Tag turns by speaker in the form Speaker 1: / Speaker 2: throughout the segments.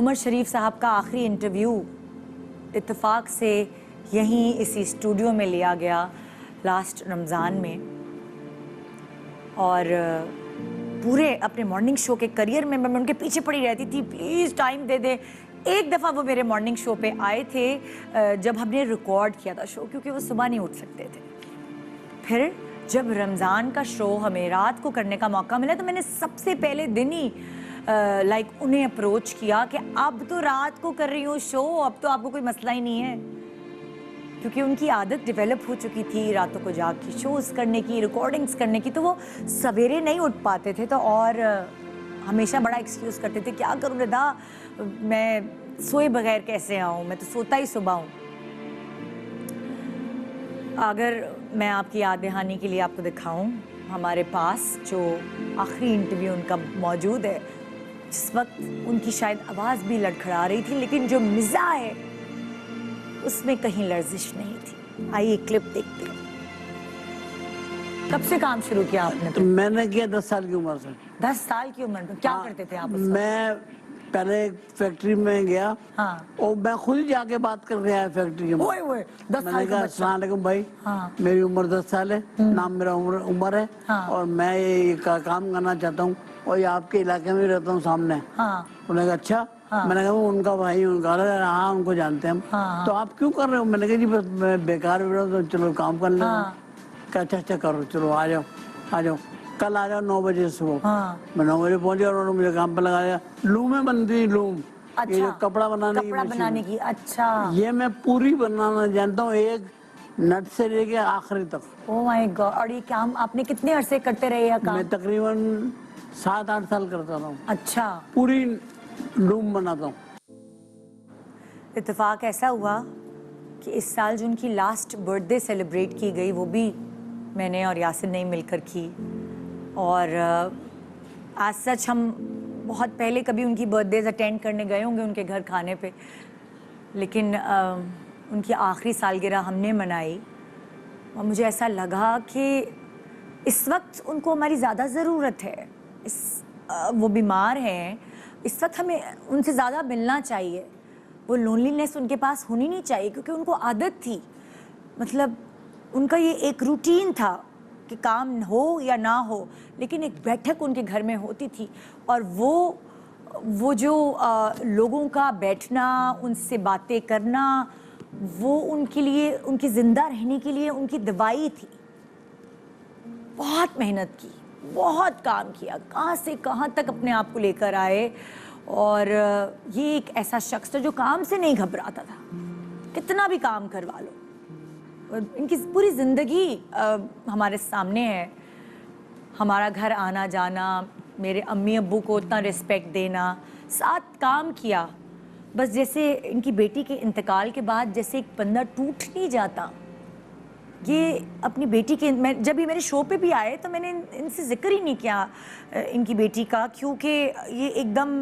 Speaker 1: उमर शरीफ साहब का आखिरी इंटरव्यू इत्तेफाक से यहीं इसी स्टूडियो में लिया गया लास्ट रमज़ान में, और पूरे अपने मॉर्निंग शो के करियर में मैं उनके पीछे पड़ी रहती थी, प्लीज़ टाइम दे दे। एक दफ़ा वो मेरे मॉर्निंग शो पे आए थे जब हमने रिकॉर्ड किया था शो, क्योंकि वो सुबह नहीं उठ सकते थे। फिर जब रमज़ान का शो हमें रात को करने का मौका मिला तो मैंने सबसे पहले दिन ही उन्हें अप्रोच किया कि अब तो रात को कर रही हूँ शो, अब तो आपको कोई मसला ही नहीं है, क्योंकि उनकी आदत डेवलप हो चुकी थी रातों को जाग के शोज़ करने की, रिकॉर्डिंग्स करने की, तो वो सवेरे नहीं उठ पाते थे। तो और हमेशा बड़ा एक्सक्यूज़ करते थे, क्या करूँ रिदा, मैं सोए बगैर कैसे आऊँ, मैं तो सोता ही सुबह हूँ। अगर मैं आपकी याद दहानी के लिए आपको दिखाऊं, हमारे पास जो आखिरी इंटरव्यू उनका मौजूद है, जिस वक्त उनकी शायद आवाज़ भी लड़खड़ा रही थी, लेकिन जो मिज़ा है उसमें कहीं लर्जिश नहीं थी। आइए क्लिप देखते हैं। कब से काम शुरू किया आपने? तो
Speaker 2: मैंने किया 10 साल की उम्र से।
Speaker 1: 10 साल की उम्र में क्या करते थे आप उस वक्त?
Speaker 2: मैं पहले फैक्ट्री में गया,
Speaker 1: हाँ,
Speaker 2: और मैं खुद ही जाके बात करके आया फैक्ट्री में।
Speaker 1: ओए 10
Speaker 2: मैंने
Speaker 1: साल का
Speaker 2: कहा
Speaker 1: बच्चा।
Speaker 2: अस्सलाम वालेकुम भाई,
Speaker 1: हाँ,
Speaker 2: मेरी उम्र 10 साल है, नाम मेरा उमर है,
Speaker 1: हाँ,
Speaker 2: और मैं ये काम करना चाहता हूँ, और ये आपके इलाके में रहता हूँ सामने।
Speaker 1: हाँ,
Speaker 2: उन्होंने कहा अच्छा।
Speaker 1: हाँ,
Speaker 2: मैंने कहा उनका भाई, उनका हाँ उनको जानते हैं हम।
Speaker 1: हाँ,
Speaker 2: तो आप क्यों कर रहे हो? मैंने कहा जी बस मैं बेकार बैठा तो चलो काम कर लेता हूँ।
Speaker 1: हाँ,
Speaker 2: कहा अच्छा करो, चलो आ जाओ आ जाओ, कल आ जाओ 9 बजे सुबह।
Speaker 1: हाँ।
Speaker 2: मैं 9 बजे पहुंच गया, उन्होंने मुझे काम पर लगाया। लूमें बनती थी, लूम,
Speaker 1: अच्छा,
Speaker 2: ये जो कपड़ा बनाने की
Speaker 1: कपड़ा
Speaker 2: मशीन,
Speaker 1: बनाने की। अच्छा,
Speaker 2: ये मैं पूरी बनाना जानता हूँ, एक नट से लेके आखिरी तक।
Speaker 1: Oh my God. और ये काम आपने कितने अरसे करते रहे ये काम?
Speaker 2: मैं तकरीबन 7-8 साल करता रहा हूँ।
Speaker 1: अच्छा।
Speaker 2: पूरी लूम बनाता हूँ।
Speaker 1: इत्तेफाक ऐसा हुआ कि इस साल जो उनकी लास्ट बर्थडे सेलिब्रेट की गई, वो भी मैंने और यासिन ने मिलकर की। और आज सच हम बहुत पहले कभी उनकी बर्थडेज अटेंड करने गए होंगे उनके घर खाने पे, लेकिन उनकी आखिरी सालगिरह हमने मनाई। और मुझे ऐसा लगा कि इस वक्त उनको हमारी ज़्यादा ज़रूरत है। वो बीमार हैं, इस वक्त हमें उनसे ज़्यादा मिलना चाहिए। वो लोनलीनेस उनके पास होनी नहीं चाहिए, क्योंकि उनको आदत थी, मतलब उनका ये एक रूटीन था कि काम हो या ना हो, लेकिन एक बैठक उनके घर में होती थी। और वो जो लोगों का बैठना, उनसे बातें करना, वो उनके लिए, उनकी ज़िंदा रहने के लिए उनकी दवाई थी। बहुत मेहनत की, बहुत काम किया, कहाँ से कहाँ तक अपने आप को लेकर आए। और ये एक ऐसा शख्स था जो काम से नहीं घबराता था, कितना भी काम करवा लो। इनकी पूरी ज़िंदगी हमारे सामने है, हमारा घर आना जाना, मेरे अम्मी अब्बू को उतना रिस्पेक्ट देना, साथ काम किया। बस जैसे इनकी बेटी के इंतकाल के बाद जैसे एक बंदा टूट नहीं जाता, ये अपनी बेटी के, मैं जब ये मेरे शो पे भी आए तो मैंने इनसे जिक्र ही नहीं किया इनकी बेटी का, क्योंकि ये एकदम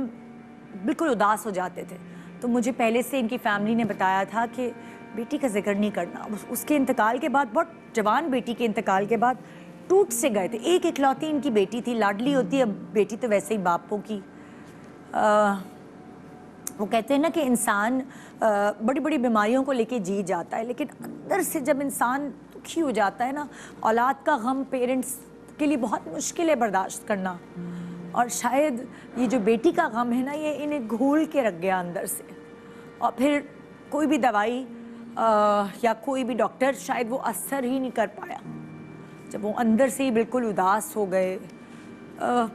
Speaker 1: बिल्कुल उदास हो जाते थे। तो मुझे पहले से इनकी फैमिली ने बताया था कि बेटी का जिक्र नहीं करना। उसके इंतकाल के बाद, बहुत जवान बेटी के इंतकाल के बाद टूट से गए थे। एक इकलौती इनकी बेटी थी, लाडली होती है बेटी तो वैसे ही बापों की। वो कहते हैं ना कि इंसान बड़ी बड़ी बीमारियों को लेके जी जाता है, लेकिन अंदर से जब इंसान दुखी हो जाता है ना, औलाद का गम पेरेंट्स के लिए बहुत मुश्किल है बर्दाश्त करना। और शायद ये जो बेटी का गम है ना, ये इन्हें घोल के रख गया अंदर से। और फिर कोई भी दवाई या कोई भी डॉक्टर शायद वो असर ही नहीं कर पाया, जब वो अंदर से ही बिल्कुल उदास हो गए।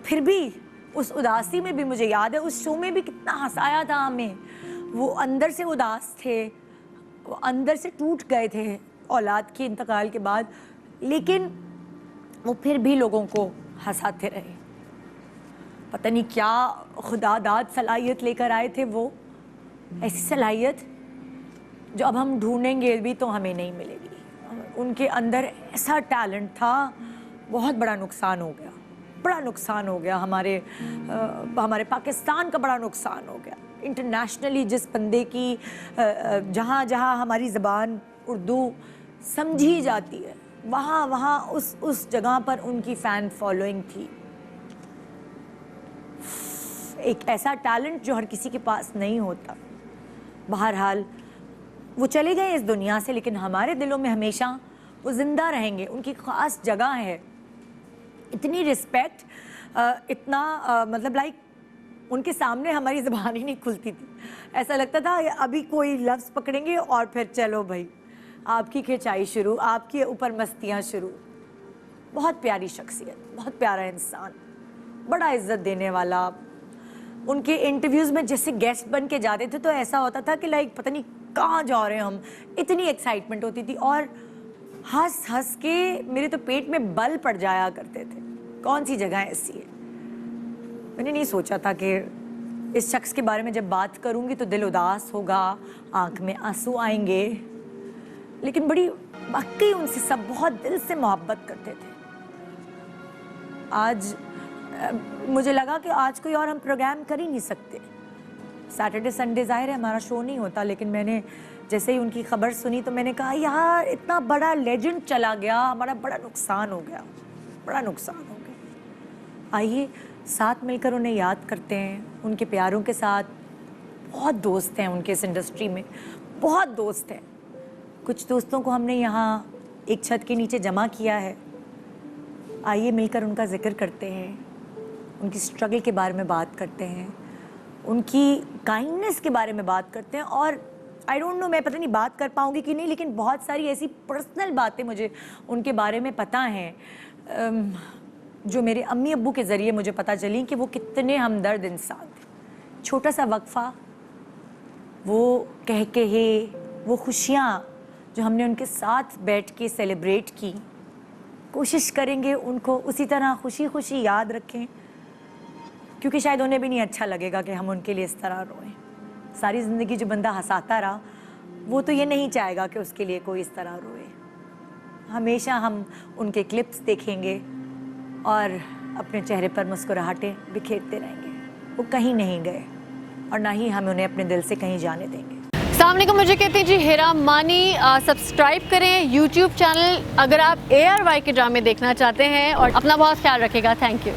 Speaker 1: फिर भी उस उदासी में भी मुझे याद है, उस शो में भी कितना हंसाया था हमें। वो अंदर से उदास थे, वो अंदर से टूट गए थे औलाद के इंतकाल के बाद, लेकिन वो फिर भी लोगों को हंसाते रहे। पता नहीं क्या खुदा दाद सलाहियत लेकर आए थे वो, ऐसी सलाहियत जो अब हम ढूंढेंगे भी तो हमें नहीं मिलेगी। उनके अंदर ऐसा टैलेंट था, बहुत बड़ा नुकसान हो गया, बड़ा नुकसान हो गया। हमारे पाकिस्तान का बड़ा नुकसान हो गया। इंटरनेशनली जिस बंदे की जहाँ जहाँ हमारी ज़बान उर्दू समझी जाती है, वहाँ वहाँ उस जगह पर उनकी फ़ैन फॉलोइंग थी। एक ऐसा टैलेंट जो हर किसी के पास नहीं होता। बहरहाल वो चले गए इस दुनिया से, लेकिन हमारे दिलों में हमेशा वो ज़िंदा रहेंगे, उनकी ख़ास जगह है। इतनी रिस्पेक्ट, इतना मतलब लाइक उनके सामने हमारी ज़बान ही नहीं खुलती थी। ऐसा लगता था अभी कोई लफ्ज़ पकड़ेंगे और फिर चलो भाई आपकी खिंचाई शुरू, आपके ऊपर मस्तियाँ शुरू। बहुत प्यारी शख्सियत, बहुत प्यारा इंसान, बड़ा इज्जत देने वाला। उनके इंटरव्यूज़ में जैसे गेस्ट बन के जाते थे तो ऐसा होता था कि लाइक पता नहीं कहाँ जा रहे हैं हम, इतनी एक्साइटमेंट होती थी। और हंस हंस के मेरे तो पेट में बल पड़ जाया करते थे। कौन सी जगह ऐसी है। मैंने नहीं सोचा था कि इस शख्स के बारे में जब बात करूँगी तो दिल उदास होगा, आँख में आंसू आएंगे, लेकिन बड़ी वाकई उनसे सब बहुत दिल से मोहब्बत करते थे। आज मुझे लगा कि आज कोई और हम प्रोग्राम कर ही नहीं सकते। सैटरडे संडे ज़ाहिर है हमारा शो नहीं होता, लेकिन मैंने जैसे ही उनकी खबर सुनी तो मैंने कहा यार इतना बड़ा लेजेंड चला गया, हमारा बड़ा नुकसान हो गया, बड़ा नुकसान हो गया। आइए साथ मिलकर उन्हें याद करते हैं, उनके प्यारों के साथ। बहुत दोस्त हैं उनके इस इंडस्ट्री में, बहुत दोस्त हैं। कुछ दोस्तों को हमने यहाँ एक छत के नीचे जमा किया है। आइए मिलकर उनका जिक्र करते हैं, उनकी स्ट्रगल के बारे में बात करते हैं, उनकी काइंडनेस के बारे में बात करते हैं। और आई डोंट नो, मैं पता नहीं बात कर पाऊँगी कि नहीं, लेकिन बहुत सारी ऐसी पर्सनल बातें मुझे उनके बारे में पता हैं जो मेरे अम्मी अब्बू के ज़रिए मुझे पता चली कि वो कितने हमदर्द इंसान थे। छोटा सा वक्फ़ा, वो कहे वो खुशियाँ जो हमने उनके साथ बैठ के सेलिब्रेट की, कोशिश करेंगे उनको उसी तरह खुशी खुशी याद रखें, क्योंकि शायद उन्हें भी नहीं अच्छा लगेगा कि हम उनके लिए इस तरह रोएं। सारी ज़िंदगी जो बंदा हंसाता रहा वो तो ये नहीं चाहेगा कि उसके लिए कोई इस तरह रोए। हमेशा हम उनके क्लिप्स देखेंगे और अपने चेहरे पर मुस्कुराहटें बिखेरते रहेंगे। वो कहीं नहीं गए और ना ही हम उन्हें अपने दिल से कहीं जाने देंगे।
Speaker 3: सामने को मुझे कहते हैं जी हेरा मानी। सब्सक्राइब करें यूट्यूब चैनल अगर आप ARY के ड्रामे देखना चाहते हैं, और अपना बहुत ख्याल रखिएगा। Thank you.